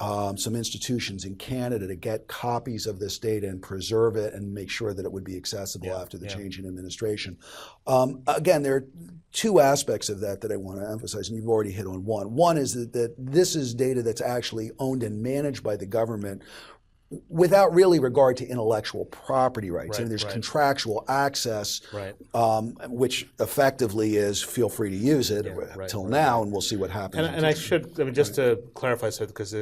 some institutions in Canada, to get copies of this data and preserve it and make sure that it would be accessible after the change in administration. Again, there are two aspects of that I want to emphasize, and you've already hit on one. One is that this is data that's actually owned and managed by the government, without really regard to intellectual property rights. Right, I mean, there's right. contractual access, Right. which effectively is feel free to use it till now, and we'll see what happens. And I should, I mean, just to clarify, so because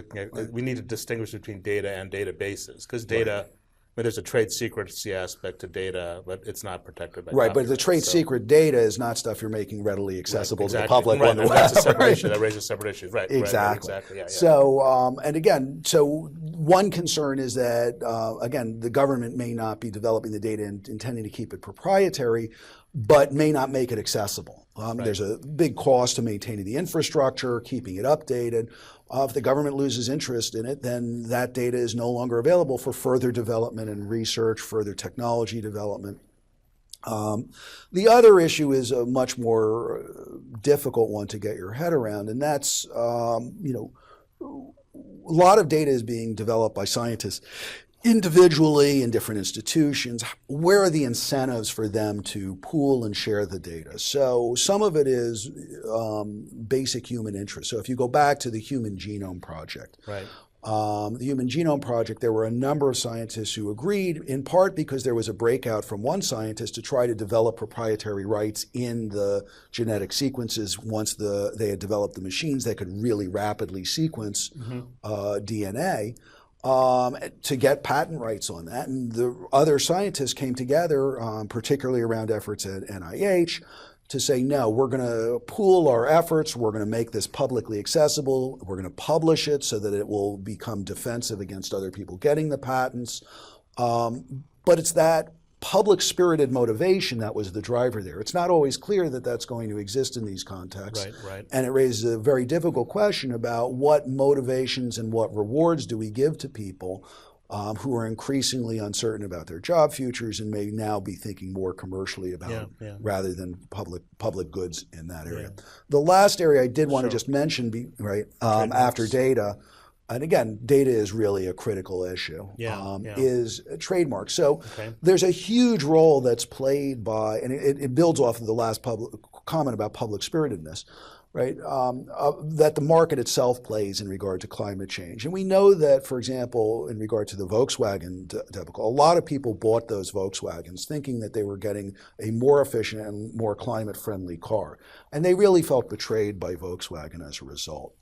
we need to distinguish between data and databases, because data, I mean, there's a trade secrecy aspect to data, but it's not protected by Right, but the copyright, trade so- secret data is not stuff you're making readily accessible to the Exactly. public Right, on the and web. that's a separate right? issue. That raises separate issues. Right. Exactly. Right, exactly. Yeah. So, and again, so one concern is that, again, the government may not be developing the data and intending to keep it proprietary, but may not make it accessible. There's a big cost to maintaining the infrastructure, keeping it updated. If the government loses interest in it, then that data is no longer available for further development and research, further technology development. The other issue is a much more difficult one to get your head around, and that's, you know, a lot of data is being developed by scientists individually in different institutions. Where are the incentives for them to pool and share the data? So some of it is basic human interest. So if you go back to the Human Genome Project, Right. the Human Genome Project, there were a number of scientists who agreed, in part because there was a breakout from one scientist to try to develop proprietary rights in the genetic sequences. Once they had developed the machines that could really rapidly sequence DNA, to get patent rights on that. And the other scientists came together, particularly around efforts at NIH, to say, no, we're going to pool our efforts, we're going to make this publicly accessible, we're going to publish it so that it will become defensive against other people getting the patents. But it's that public-spirited motivation that was the driver there. It's not always clear that that's going to exist in these contexts. Right. And it raises a very difficult question about what motivations and what rewards do we give to people who are increasingly uncertain about their job futures and may now be thinking more commercially about rather than public goods in that area. The last area I did want to just mention, after data, and again, data is really a critical issue, is trademarks. So there's a huge role that's played by, and it builds off of the last comment about public spiritedness, right, that the market itself plays in regard to climate change. And we know that, for example, in regard to the Volkswagen debacle, a lot of people bought those Volkswagens thinking that they were getting a more efficient and more climate-friendly car. And they really felt betrayed by Volkswagen as a result.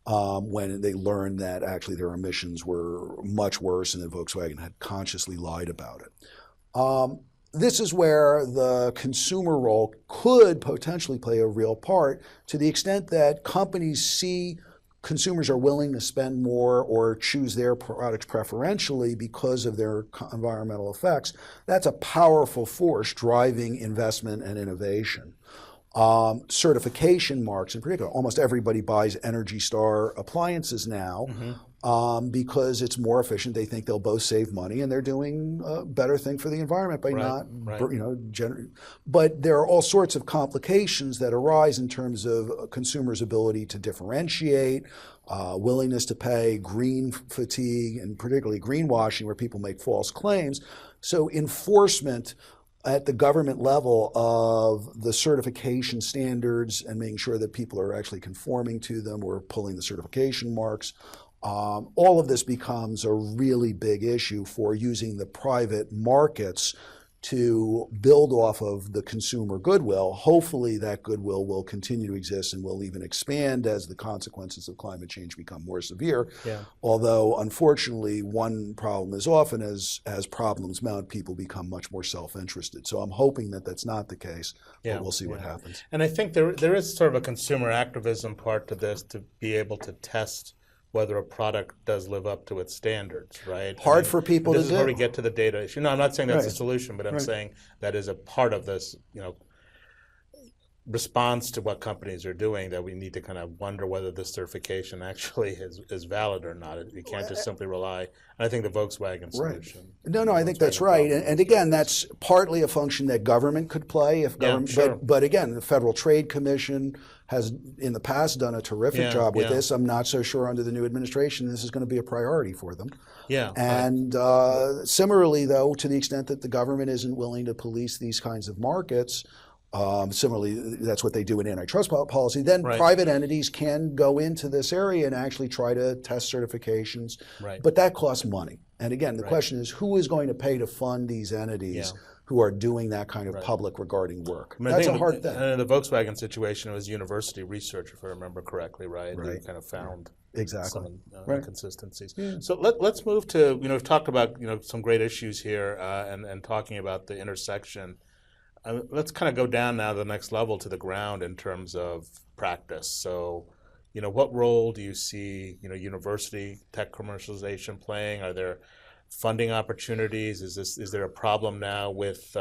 When they learned that actually their emissions were much worse and that Volkswagen had consciously lied about it. This is where the consumer role could potentially play a real part, to the extent that companies see consumers are willing to spend more or choose their products preferentially because of their environmental effects. That's a powerful force driving investment and innovation. Certification marks in particular. Almost everybody buys Energy Star appliances now because it's more efficient. They think they'll both save money, and they're doing a better thing for the environment by but there are all sorts of complications that arise in terms of consumers' ability to differentiate, willingness to pay, green fatigue, and particularly greenwashing, where people make false claims. So enforcement at the government level of the certification standards and making sure that people are actually conforming to them or pulling the certification marks, all of this becomes a really big issue for using the private markets to build off of the consumer goodwill. Hopefully that goodwill will continue to exist and will even expand as the consequences of climate change become more severe. Although, unfortunately, one problem is often as problems mount, people become much more self-interested. So I'm hoping that that's not the case, but we'll see what happens. And I think there is sort of a consumer activism part to this, to be able to test whether a product does live up to its standards, right? Hard for people to do. This is where we get to the data issue. No, I'm not saying that's the solution, but I'm saying that is a part of this, response to what companies are doing, that we need to kind of wonder whether this certification actually is valid or not. We can't just simply rely. And I think the Volkswagen solution. No, I think that's right. And again, that's partly a function that government could play. But again, the Federal Trade Commission has in the past done a terrific job with this. I'm not so sure under the new administration this is going to be a priority for them. And similarly, though, to the extent that the government isn't willing to police these kinds of markets, similarly, that's what they do in antitrust policy. Then private entities can go into this area and actually try to test certifications. But that costs money. And again, the question is, who is going to pay to fund these entities who are doing that kind of public regarding work? I mean, That's a hard thing. And in the Volkswagen situation, it was university research, if I remember correctly, right? Who kind of found some inconsistencies. Yeah. So let's move to, we've talked about, some great issues here and talking about the intersection. Let's kind of go down now to the next level to the ground in terms of practice. So, what role do you see, university tech commercialization playing? Are there funding opportunities? Is there a problem now with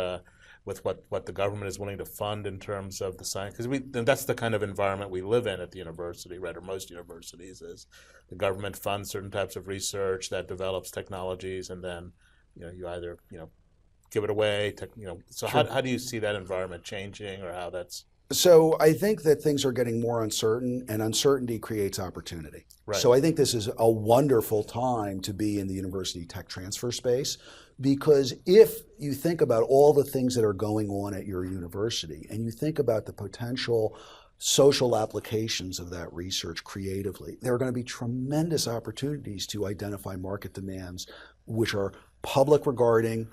what the government is willing to fund in terms of the science? Because that's the kind of environment we live in at the university, right? Or most universities is the government funds certain types of research that develops technologies, and then you either give it away. So how do you see that environment changing, or how that's? So I think that things are getting more uncertain, and uncertainty creates opportunity. Right. So I think this is a wonderful time to be in the university tech transfer space, because if you think about all the things that are going on at your university, and you think about the potential social applications of that research creatively, there are going to be tremendous opportunities to identify market demands which are public regarding,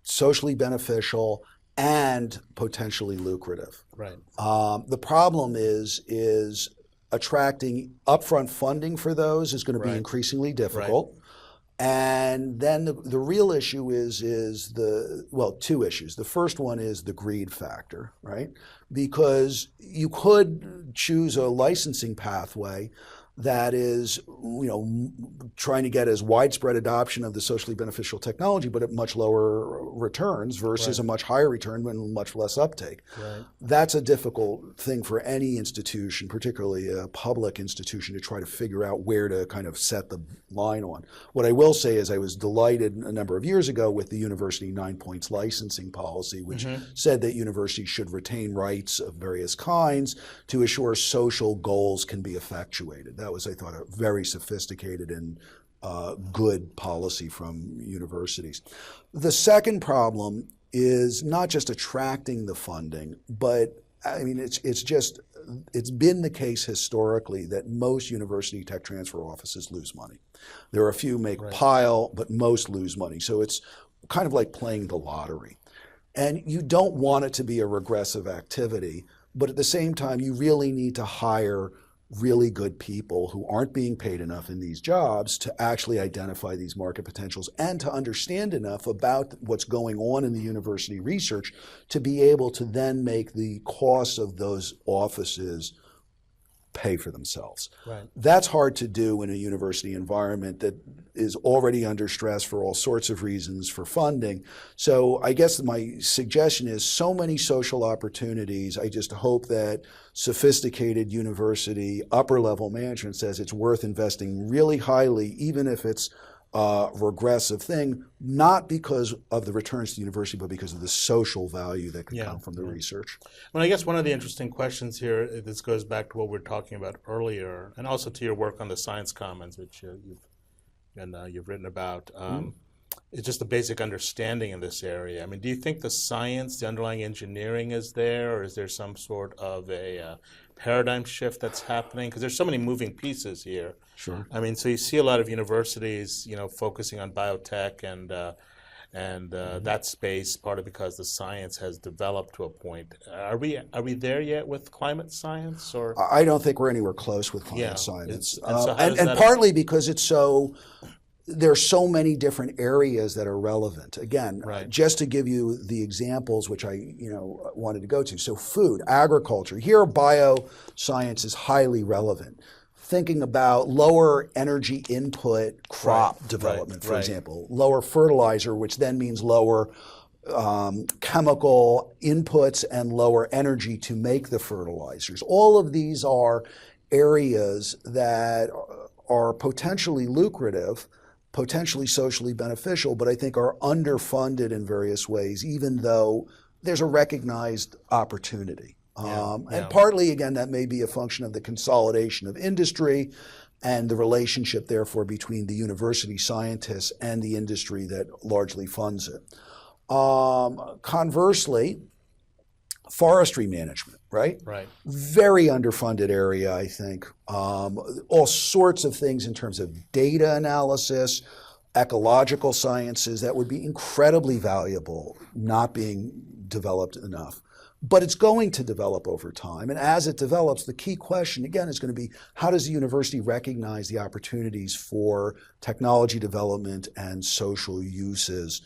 socially beneficial, and potentially lucrative. Right. The problem is attracting upfront funding for those is going to be increasingly difficult. Right. And then the real issue is two issues. The first one is the greed factor, right? Because you could choose a licensing pathway that is, trying to get as widespread adoption of the socially beneficial technology, but at much lower returns versus a much higher return and much less uptake. Right. That's a difficult thing for any institution, particularly a public institution, to try to figure out where to kind of set the line on. What I will say is I was delighted a number of years ago with the university 9 points licensing policy, which said that universities should retain rights of various kinds to assure social goals can be effectuated. That was, I thought, a very sophisticated and good policy from universities. The second problem is not just attracting the funding, but I mean, it's been the case historically that most university tech transfer offices lose money. There are a few make pile, but most lose money. So it's kind of like playing the lottery. And you don't want it to be a regressive activity, but at the same time, you really need to hire really good people who aren't being paid enough in these jobs to actually identify these market potentials and to understand enough about what's going on in the university research to be able to then make the costs of those offices pay for themselves. Right. That's hard to do in a university environment that is already under stress for all sorts of reasons for funding. So I guess my suggestion is so many social opportunities. I just hope that sophisticated university upper level management says it's worth investing really highly, even if it's a regressive thing, not because of the returns to the university, but because of the social value that can come from the research. Well, I guess one of the interesting questions here, this goes back to what we were talking about earlier, and also to your work on the Science Commons, which you've written about. It's just the basic understanding in this area. I mean, do you think the science, the underlying engineering is there, or is there some sort of a paradigm shift that's happening? Because there's so many moving pieces here. Sure. I mean, so you see a lot of universities, focusing on biotech and that space, partly because the science has developed to a point. Are we there yet with climate science, or? I don't think we're anywhere close with climate science, and partly because there's so many different areas that are relevant. Again, just to give you the examples which I wanted to go to. So food, agriculture. Here bioscience is highly relevant. Thinking about lower energy input crop development, for example. Lower fertilizer, which then means lower chemical inputs and lower energy to make the fertilizers. All of these are areas that are potentially lucrative, potentially socially beneficial, but I think are underfunded in various ways, even though there's a recognized opportunity. And partly, again, that may be a function of the consolidation of industry and the relationship, therefore, between the university scientists and the industry that largely funds it. Conversely, forestry management, right? Very underfunded area, I think. All sorts of things in terms of data analysis, ecological sciences that would be incredibly valuable, not being developed enough. But it's going to develop over time. And as it develops, the key question, again, is going to be, how does the university recognize the opportunities for technology development and social uses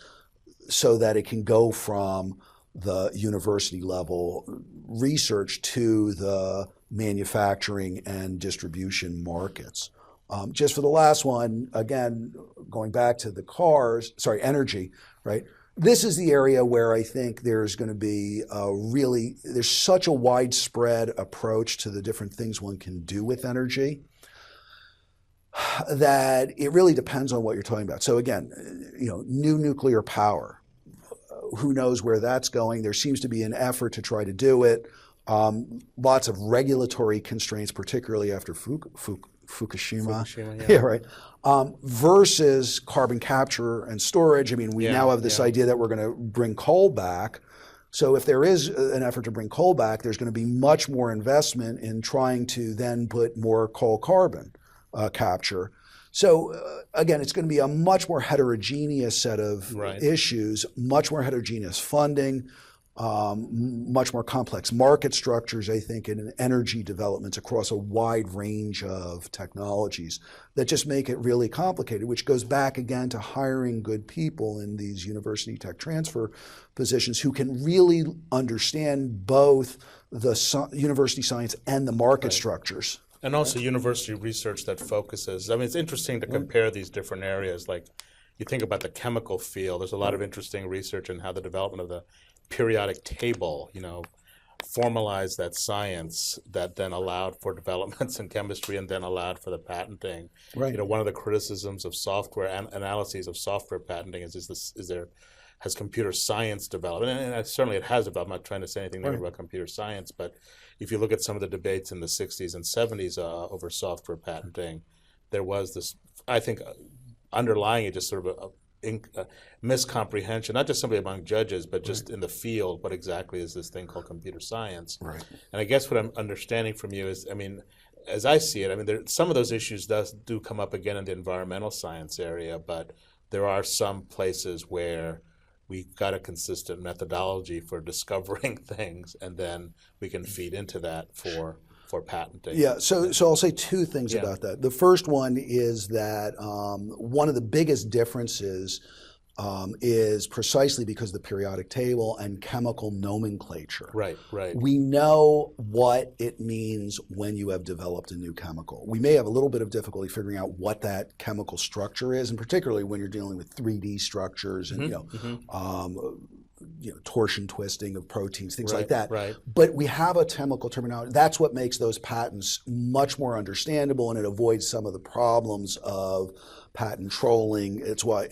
so that it can go from the university level research to the manufacturing and distribution markets. Just for the last one, again, going back to the energy, right? This is the area where I think there's going to be there's such a widespread approach to the different things one can do with energy that it really depends on what you're talking about. So again, new nuclear power. Who knows where that's going? There seems to be an effort to try to do it. Lots of regulatory constraints, particularly after Fukushima. Yeah, right. Versus carbon capture and storage. I mean, we now have this idea that we're going to bring coal back. So if there is an effort to bring coal back, there's going to be much more investment in trying to then put more coal carbon capture. So again, it's going to be a much more heterogeneous set of issues, much more heterogeneous funding, much more complex market structures, I think, in energy developments across a wide range of technologies that just make it really complicated, which goes back again to hiring good people in these university tech transfer positions who can really understand both the university science and the market structures. And also university research that focuses. I mean, it's interesting to compare these different areas. Like you think about the chemical field, there's a lot of interesting research in how the development of the periodic table, formalized that science that then allowed for developments in chemistry and then allowed for the patenting. Right. One of the criticisms of software analyses of software patenting has computer science developed? And certainly it has developed. I'm not trying to say anything negative about computer science, but if you look at some of the debates in the 60s and 70s over software patenting, there was this, I think, underlying it just sort of a miscomprehension, not just simply among judges, but just in the field, what exactly is this thing called computer science? Right. And I guess what I'm understanding from you is, as I see it, some of those issues do come up again in the environmental science area, but there are some places where we've got a consistent methodology for discovering things, and then we can feed into that for patenting. Yeah, so I'll say two things about that. The first one is that one of the biggest differences is precisely because of the periodic table and chemical nomenclature. Right. We know what it means when you have developed a new chemical. We may have a little bit of difficulty figuring out what that chemical structure is, and particularly when you're dealing with 3D structures and torsion twisting of proteins, things like that. Right. But we have a chemical terminology. That's what makes those patents much more understandable, and it avoids some of the problems of patent trolling. It's why,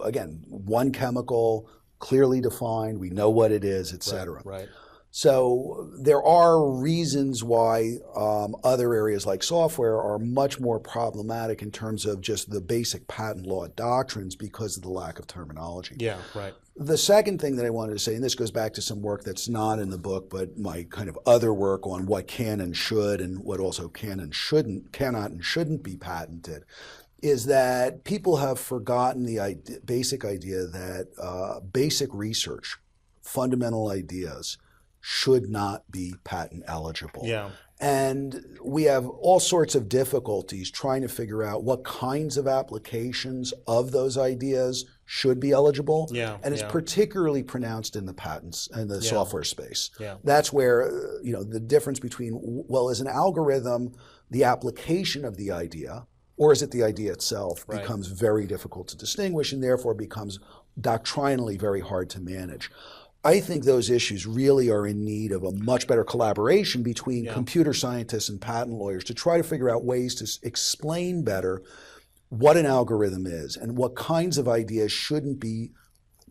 again, one chemical, clearly defined, we know what it is, et cetera. Right. So there are reasons why other areas like software are much more problematic in terms of just the basic patent law doctrines because of the lack of terminology. Yeah, right. The second thing that I wanted to say, and this goes back to some work that's not in the book, but my kind of other work on what can and should and what also cannot and shouldn't be patented, is that people have forgotten the basic idea that basic research, fundamental ideas, should not be patent eligible. Yeah. And we have all sorts of difficulties trying to figure out what kinds of applications of those ideas should be eligible. Yeah. And it's particularly pronounced in the patents and the software space. Yeah. That's where the difference between, well, is an algorithm the application of the idea, or is it the idea itself, becomes very difficult to distinguish and therefore becomes doctrinally very hard to manage. I think those issues really are in need of a much better collaboration between computer scientists and patent lawyers to try to figure out ways to explain better what an algorithm is and what kinds of ideas shouldn't be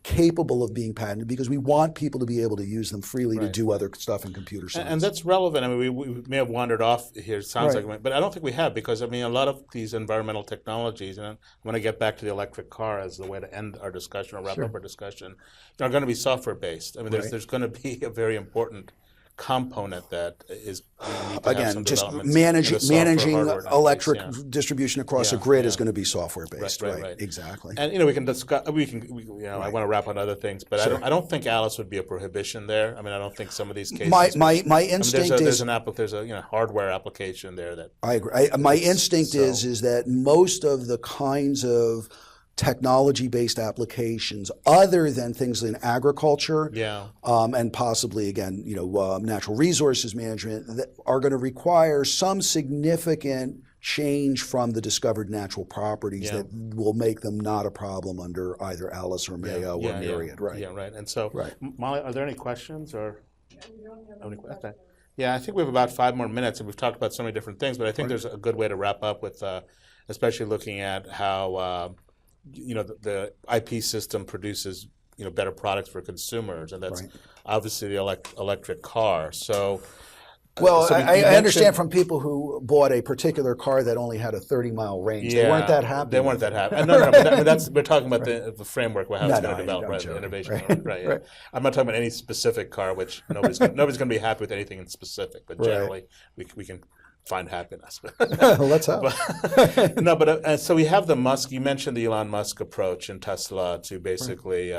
capable of being patented, because we want people to be able to use them freely to do other stuff in computer science. And that's relevant. We may have wandered off here, it sounds like, but I don't think we have, because a lot of these environmental technologies, and I want to get back to the electric car as the way to end our discussion or wrap up our discussion, are going to be software based. There's going to be a very important component that is you need to have Again, some just developments in the software, managing hardware electric piece, distribution across a Yeah, grid yeah. is going to be software based, Right. Exactly. And we can discuss. I want to wrap on other things, but Sure. I don't think Alice would be a prohibition there. I mean, I don't think some of these cases. My instinct there's is there's a hardware application there that. I agree. My instinct is that most of the kinds of technology-based applications, other than things in agriculture, and possibly again, natural resources management, that are going to require some significant change from the discovered natural properties that will make them not a problem under either Alice or Mayo or Myriad, right? Yeah, right. And so, Molly, are there any questions or? Okay. Yeah, I think we have about 5 more minutes, and we've talked about so many different things, but I think there's a good way to wrap up with, especially looking at how. The IP system produces better products for consumers, and that's obviously the electric car. So, I understand from people who bought a particular car that only had a 30-mile range. They weren't that happy. They weren't that happy. No, but we're talking about the framework, how it's going to develop, the innovation. Right. I'm not talking about any specific car, which nobody's going to be happy with anything in specific, but generally we can find happiness. Let's hope. So we have the Musk. You mentioned the Elon Musk approach in Tesla to basically,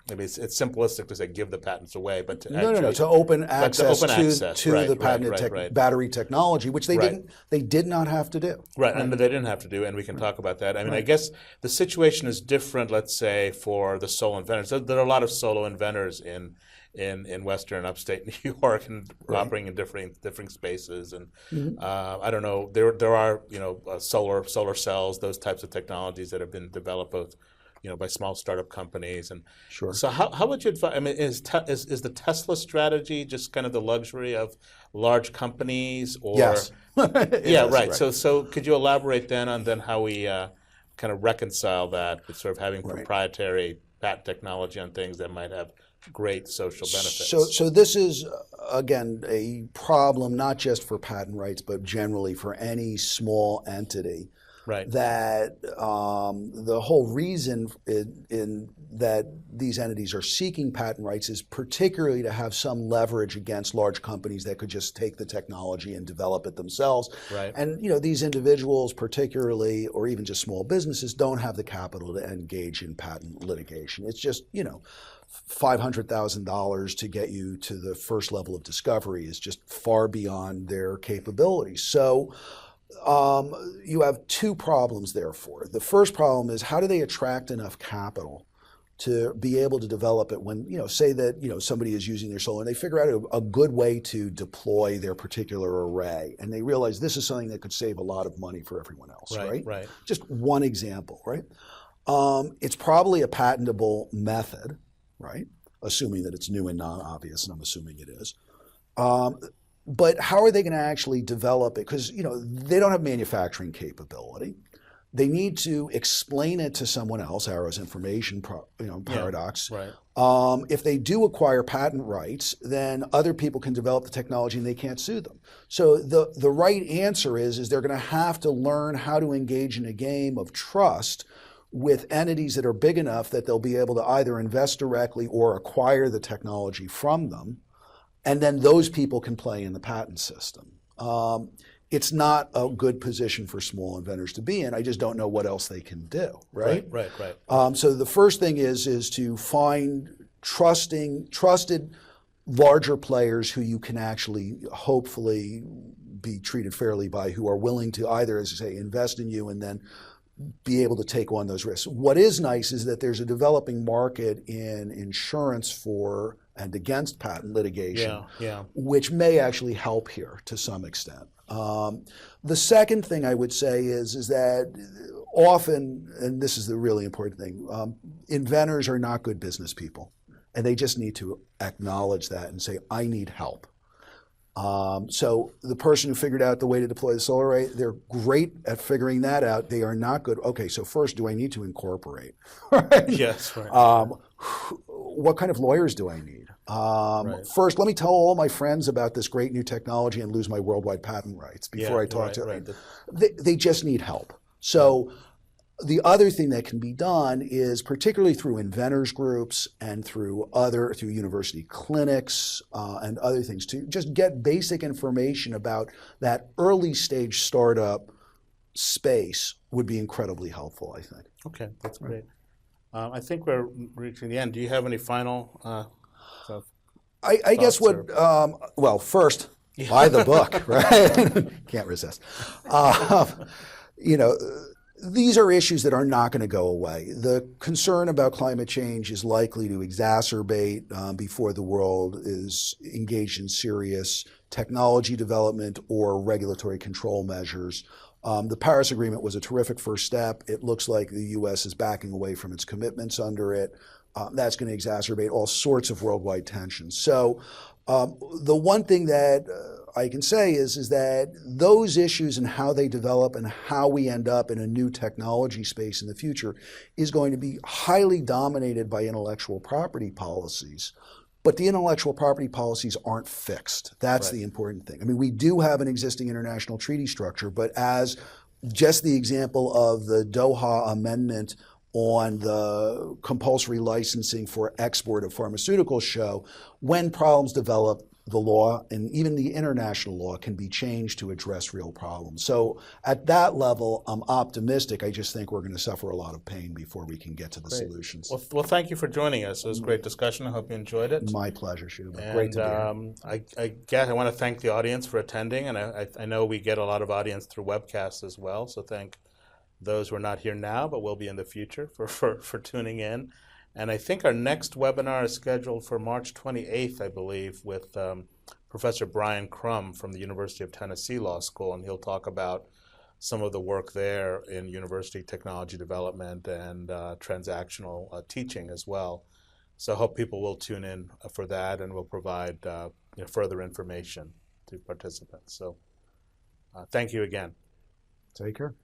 maybe it's simplistic to say give the patents away, but to open access to the patented battery technology, which they did not have to do. Right, and they didn't have to do, and we can talk about that. I mean, I guess the situation is different, let's say, for the solo inventors. There are a lot of solo inventors in Western upstate New York and operating in different spaces, and I don't know. There are solar cells, those types of technologies that have been developed both by small startup companies, and so how would you advise? I mean, is the Tesla strategy just kind of the luxury of large companies, or yes, right. So could you elaborate then on how we kind of reconcile that with sort of having proprietary patent technology on things that might have great social benefits? So this is, again, a problem not just for patent rights, but generally for any small entity. Right. That the whole reason in that these entities are seeking patent rights is particularly to have some leverage against large companies that could just take the technology and develop it themselves. Right. And these individuals, particularly, or even just small businesses, don't have the capital to engage in patent litigation. It's just $500,000 to get you to the first level of discovery is just far beyond their capabilities. So you have 2 problems, therefore. The first problem is, how do they attract enough capital to be able to develop it when, say that, somebody is using their solar and they figure out a good way to deploy their particular array, and they realize this is something that could save a lot of money for everyone else, right? Just one example, right? It's probably a patentable method, right? Assuming that it's new and non-obvious, and I'm assuming it is. But how are they going to actually develop it? Because they don't have manufacturing capability. They need to explain it to someone else. Arrow's information paradox. Yeah, right. If they do acquire patent rights, then other people can develop the technology and they can't sue them. So the right answer is they're going to have to learn how to engage in a game of trust with entities that are big enough that they'll be able to either invest directly or acquire the technology from them. And then those people can play in the patent system. It's not a good position for small inventors to be in. I just don't know what else they can do, right? Right. So the first thing is to find trusted larger players who you can actually hopefully be treated fairly by, who are willing to either, as I say, invest in you and then be able to take on those risks. What is nice is that there's a developing market in insurance for and against patent litigation, which may actually help here to some extent. The second thing I would say is that often, and this is the really important thing, inventors are not good business people, and they just need to acknowledge that and say, I need help. So the person who figured out the way to deploy the solar array, they're great at figuring that out. They are not good. Okay, so first, do I need to incorporate? Right? Yes, right. What kind of lawyers do I need? First, let me tell all my friends about this great new technology and lose my worldwide patent rights before I talk to them. They just need help. So The other thing that can be done is, particularly through inventors groups and through university clinics and other things, to just get basic information about that early stage startup space would be incredibly helpful, I think. Okay, that's great. I think we're reaching the end. Do you have any final I guess what, well, first, buy the book, right? Can't resist. You know, these are issues that are not going to go away. The concern about climate change is likely to exacerbate before the world is engaged in serious technology development or regulatory control measures. The Paris Agreement was a terrific first step. It looks like the U.S. is backing away from its commitments under it. That's going to exacerbate all sorts of worldwide tensions. So the one thing that I can say is that those issues and how they develop and how we end up in a new technology space in the future is going to be highly dominated by intellectual property policies. But the intellectual property policies aren't fixed. That's the important thing. I mean, we do have an existing international treaty structure, but as just the example of the Doha Amendment on the compulsory licensing for export of pharmaceuticals show, when problems develop, the law and even the international law can be changed to address real problems. So at that level, I'm optimistic. I just think we're going to suffer a lot of pain before we can get to the solutions. Well, thank you for joining us. It was a great discussion. I hope you enjoyed it. My pleasure, Shuba. And, great to be here. I want to thank the audience for attending, and I know we get a lot of audience through Webcast as well, so thank those who are not here now but will be in the future for tuning in. And I think our next webinar is scheduled for March 28th, I believe, with Professor Brian Crum from the University of Tennessee Law School, and he'll talk about some of the work there in university technology development and transactional teaching as well. So I hope people will tune in for that, and we'll provide further information to participants. So thank you again. Take care.